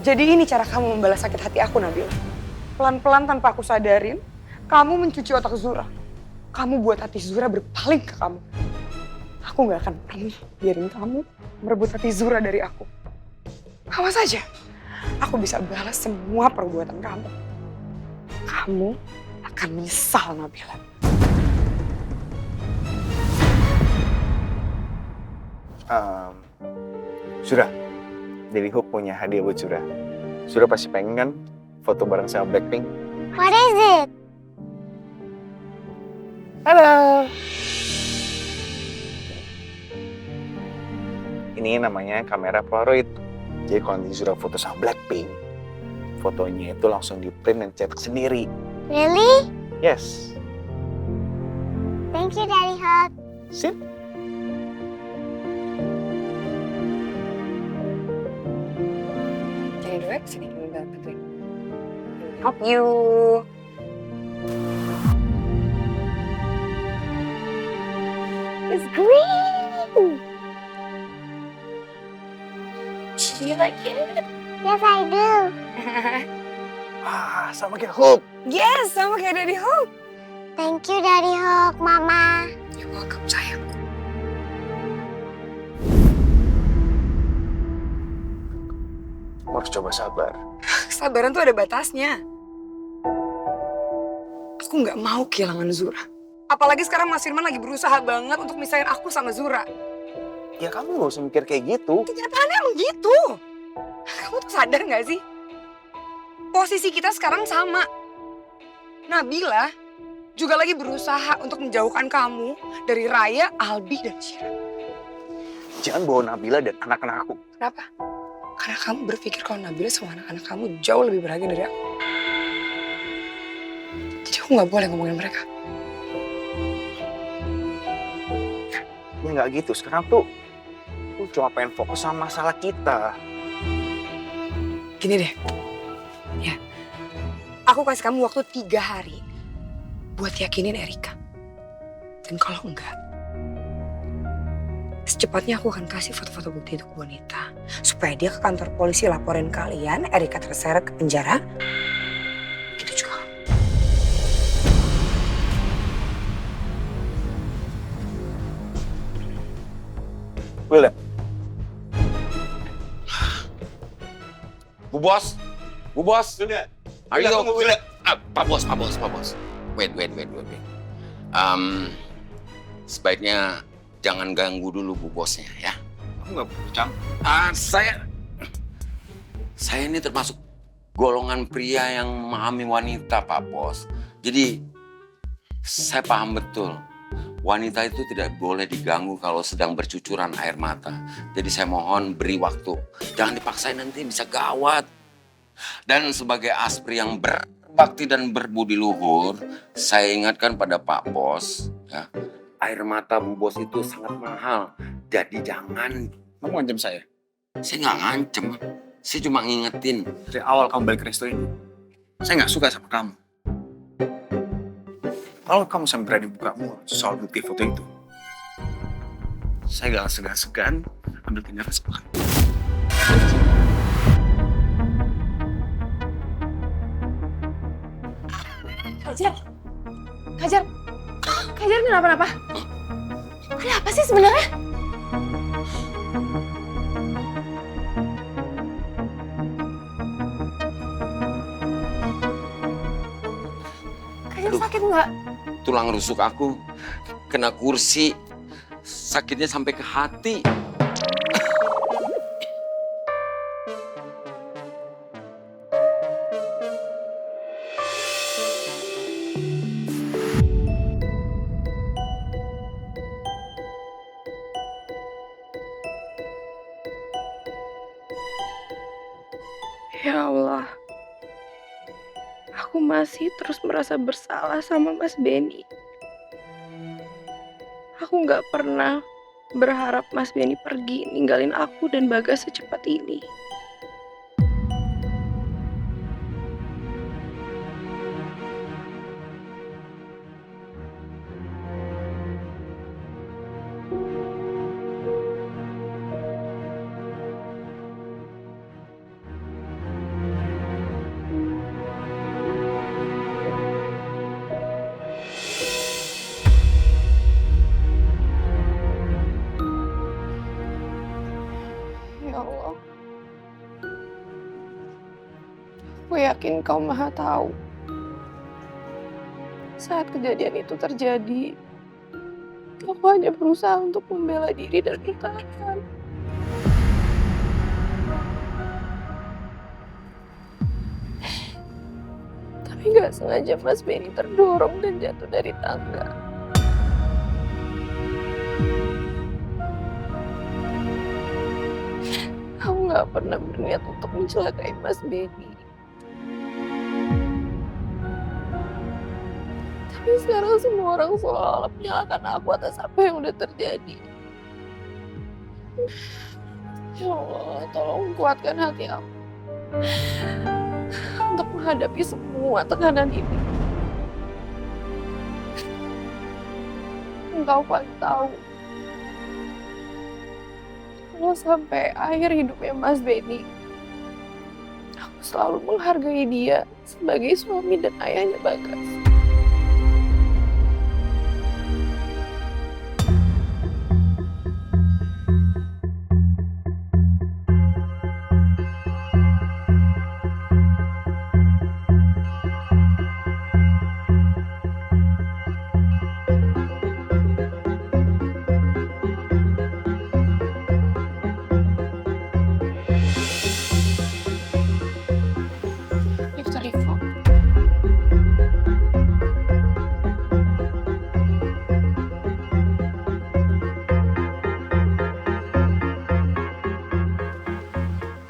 Jadi ini cara kamu membalas sakit hati aku, Nabila. Pelan-pelan tanpa aku sadarin, kamu mencuci otak Zura. Kamu buat hati Zura berpaling ke kamu. Aku gak akan pernah biarin kamu merebut hati Zura dari aku. Awas aja, aku bisa balas semua perbuatan kamu. Kamu akan menyesal, Nabila. Sudah, Dewi Hope punya hadiah buat Surah. Surah pasti pengen kan foto bareng sama Blackpink? What is it? Halo. Ini namanya kamera Polaroid. Jadi kalau nanti Surah foto sama Blackpink, fotonya itu langsung di print dan cetak sendiri. Really? Yes. Thank you, Daddy Hug. Sip. Jadi dua kesini kita bantuin. Help you. It's green. Do you like it? Yes, I do. Ah, sama kayak Hope. Yes, sama kayak Daddy Hope. Thank you, Daddy Hug, Mama. You're welcome, sayang. Kamu harus coba sabar. Kesabaran tuh ada batasnya. Aku nggak mau kehilangan Zura. Apalagi sekarang Mas Firman lagi berusaha banget untuk misahin aku sama Zura. Ya kamu gak usah mikir kayak gitu. Kenyataannya emang gitu. Kamu tuh sadar nggak sih? Posisi kita sekarang sama. Nabila juga lagi berusaha untuk menjauhkan kamu dari Raya, Albi, dan Syira. Jangan bawa Nabila dan anak-anak aku. Kenapa? Karena kamu berpikir kalau Nabila sama anak-anak kamu jauh lebih berharga dari aku. Jadi aku nggak boleh ngomongin mereka. Ya nggak gitu. Sekarang tuh aku cuma pengen fokus sama masalah kita. Gini deh, ya, aku kasih kamu waktu 3 hari buat yakinin Erika. Dan kalau enggak, secepatnya aku akan kasih foto-foto bukti itu ke wanita. Supaya dia ke kantor polisi laporin kalian, Erika terseret ke penjara. Gitu juga. William, Bu Bos, Bu Bos. Sudah. Are you Tunggu, William. Pak Bos. Wait. Sebaiknya jangan ganggu dulu Bu Bosnya ya. Aku nggak perlu campur. Saya ini termasuk golongan pria yang memahami wanita, Pak Bos. Jadi saya paham betul. Wanita itu tidak boleh diganggu kalau sedang bercucuran air mata. Jadi saya mohon beri waktu. Jangan dipaksain, nanti bisa gawat. Dan sebagai aspri yang berbakti dan berbudi luhur, saya ingatkan pada Pak Bos, ya, air mata Bu Bos itu sangat mahal. Jadi jangan. Kamu ngancam saya? Saya nggak ngancem. Saya cuma ngingetin. Dari awal kamu balik ke resto ini, saya nggak suka sama kamu. Kalau kamu sampai berani buka mulut soal bukti foto itu, saya gak segan-segan ambil tindakan sama kamu. Kajar kenapa-napa? Ada apa sih sebenarnya? Kajar sakit nggak? Tulang rusuk aku kena kursi, sakitnya sampai ke hati. Ya Allah, aku masih terus merasa bersalah sama Mas Benny. Aku nggak pernah berharap Mas Benny pergi ninggalin aku dan Bagas secepat ini. Ya Allah, aku yakin Kau Maha Tahu. Saat kejadian itu terjadi, aku hanya berusaha untuk membela diri dan bertahan. Tapi nggak sengaja Mas Benny terdorong dan jatuh dari tangga. Aku nggak pernah berniat untuk mencelakai Mas Benny. Tapi sekarang semua orang seolah-olah menyalahkan aku atas apa yang udah terjadi. Ya Allah, tolong kuatkan hati aku untuk menghadapi semua tekanan ini. Engkau paling tahu. Kalau sampai akhir hidupnya Mas Benny, aku selalu menghargai dia sebagai suami dan ayahnya Bagas. Dr. Ivo.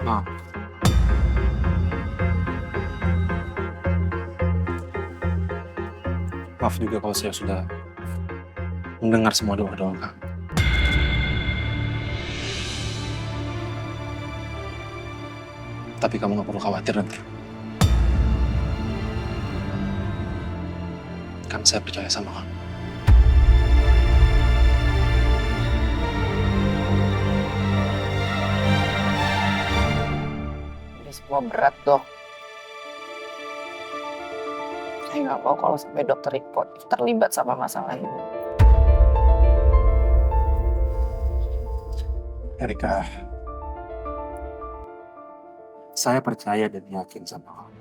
Maaf. Maaf juga kalau saya sudah mendengar semua doa-doa kamu. Tapi kamu gak perlu khawatir nanti. Kan saya percaya sama kamu. Ini semua berat, Dok. Saya nggak mau kalau sampai Dr. Ivo terlibat sama masalah ini. Erika, saya percaya dan yakin sama kamu.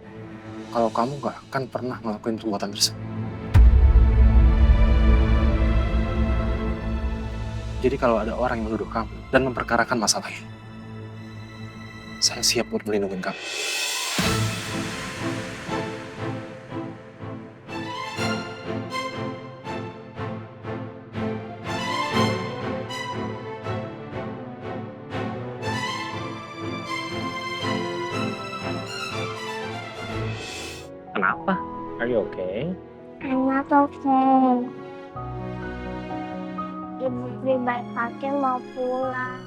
Kalau kamu gak akan pernah ngelakuin perbuatan tersebut. Jadi kalau ada orang yang menuduh kamu dan memperkarakan masalah ini, saya siap untuk melindungi kamu. Kenapa? Are you okay? I'm not okay. Ibu pribadi mau pulang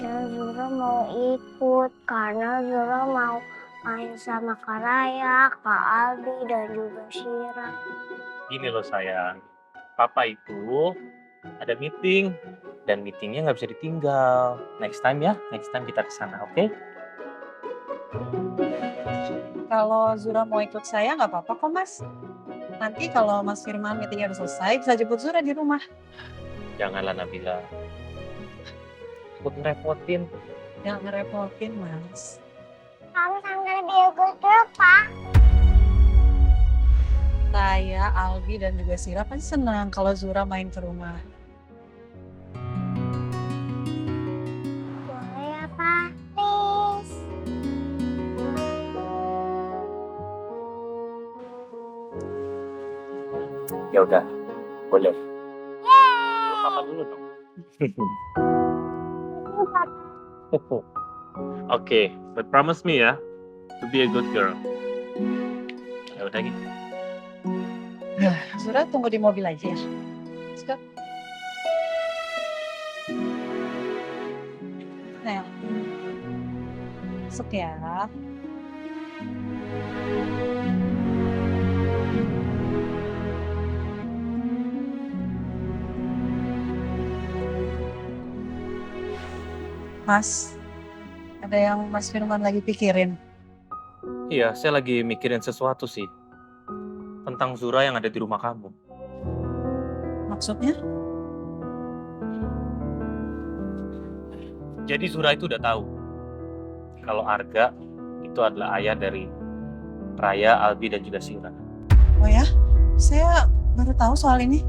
dan Zura mau ikut karena Zura mau main sama Kak Raya, Kak Aldi, dan juga Shira. Gini loh sayang, Papa itu ada meeting dan meetingnya nggak bisa ditinggal. Next time ya, next time kita kesana, oke? Kalau Zura mau ikut saya nggak apa-apa kok Mas. Nanti kalau Mas Firman meetingnya udah selesai bisa jemput Zura di rumah. Janganlah Nabila. Ikut ngerepotin. Jangan ngerepotin Mas. Kamu sambil be a good girl, Pak. Saya, Albi, dan juga Sira pasti senang kalau Zura main ke rumah. Boleh ya, Pak? Please. Ya udah, boleh. Yeay! Papa dulu dong. Oke, but promise me ya, to be a good girl. Ya udah gitu. Zura tunggu di mobil aja ya. Let's go. Nah, masuk ya. Mas, ada yang Mas Firman lagi pikirin. Iya, saya lagi mikirin sesuatu sih. Tentang Zura yang ada di rumah kamu. Maksudnya? Jadi Zura itu udah tahu kalau Arga itu adalah ayah dari Raya, Albi, dan juga Sira. Oh ya? Saya baru tahu soal ini.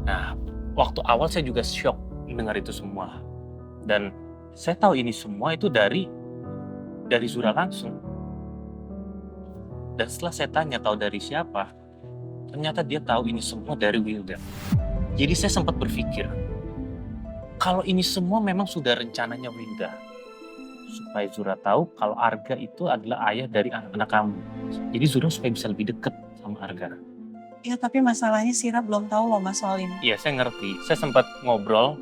Nah, waktu awal saya juga shock dengar itu semua. Dan saya tahu ini semua itu dari Zura langsung. Dan setelah saya tanya tahu dari siapa, ternyata dia tahu ini semua dari Wildan. Jadi saya sempat berpikir, kalau ini semua memang sudah rencananya Wildan. Supaya Zura tahu kalau Arga itu adalah ayah dari anak-anak kamu. Jadi Zura supaya bisa lebih dekat sama Arga. Ya tapi masalahnya Sira belum tahu loh Mas soal ini. Iya, saya ngerti. Saya sempat ngobrol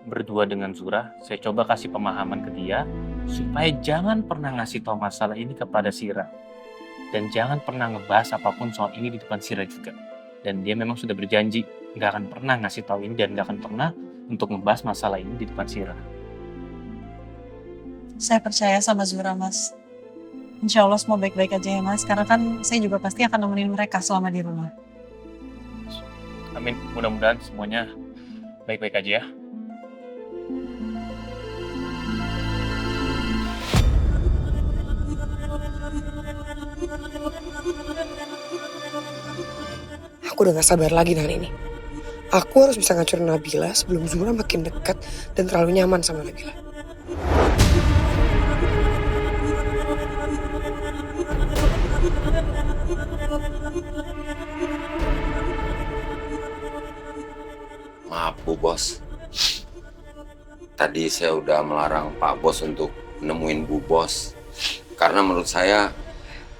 berdua dengan Zura. Saya coba kasih pemahaman ke dia supaya jangan pernah ngasih tahu masalah ini kepada Sira. Dan jangan pernah ngebahas apapun soal ini di depan Sira juga. Dan dia memang sudah berjanji nggak akan pernah ngasih tahu ini dan nggak akan pernah untuk ngebahas masalah ini di depan Sira. Saya percaya sama Zura, Mas. Insya Allah semua baik-baik aja ya, Mas. Karena kan saya juga pasti akan nemenin mereka selama di rumah. Amin. Mudah-mudahan semuanya baik-baik aja ya. Aku udah gak sabar lagi dengan ini. Aku harus bisa ngancurin Nabila sebelum Zura makin dekat dan terlalu nyaman sama Nabila. Maaf Bu Bos. Tadi saya udah melarang Pak Bos untuk nemuin Bu Bos. Karena menurut saya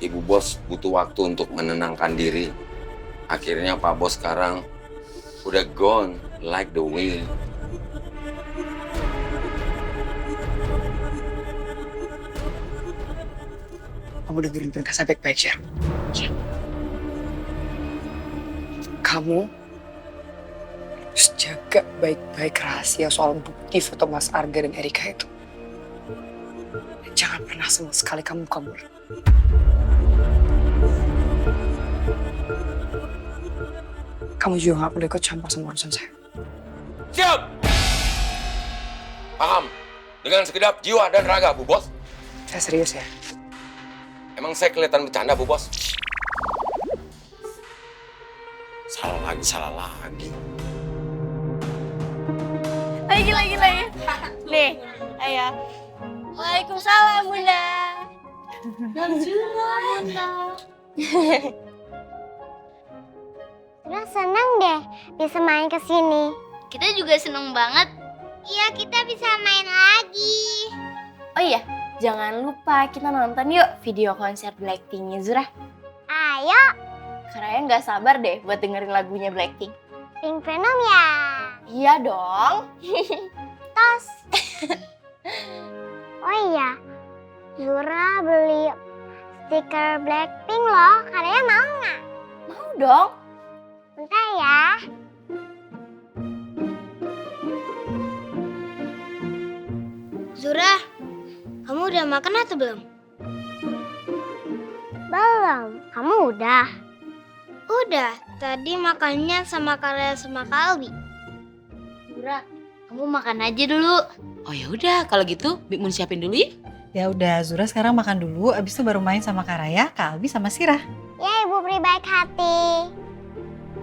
Ibu Bos butuh waktu untuk menenangkan diri. Akhirnya Pak Bos sekarang udah gone like the wind. Kamu dengerin penjelasan saya baik-baik ya. Kamu harus jaga baik-baik rahasia soal bukti foto Mas Arga dan Erika itu. Dan jangan pernah sama sekali kamu kabur. Kamu juga gak perlu ikut campur sama urusan saya. Siap! Paham? Dengan segenap jiwa dan raga, Bu Bos. Saya serius ya. Emang saya kelihatan bercanda, Bu Bos? Salah lagi. Lagi. Nih, ayo. Waalaikumsalam, Bunda. Bunda. Sira senang deh bisa main ke sini. Kita juga seneng banget. Iya, kita bisa main lagi. Oh iya, jangan lupa kita nonton yuk video konser Blackpink-nya Zura. Ayo, Karena nggak sabar deh buat dengerin lagunya Blackpink. Pink Venom ya. Iya dong. Tos. Oh iya, Zura beli stiker Blackpink loh. Kalian mau nggak? Mau dong. Bentar ya. Zura, kamu udah makan atau belum? Belum. Kamu udah? Udah, tadi makannya sama Karya sama Kalbi. Zura, kamu makan aja dulu. Oh ya udah, kalau gitu Bik Mun siapin dulu ya. Ya udah, Zura sekarang makan dulu, abis itu baru main sama Kak Raya, Kak Albi sama Sira. Ya, Ibu Pri baik hati.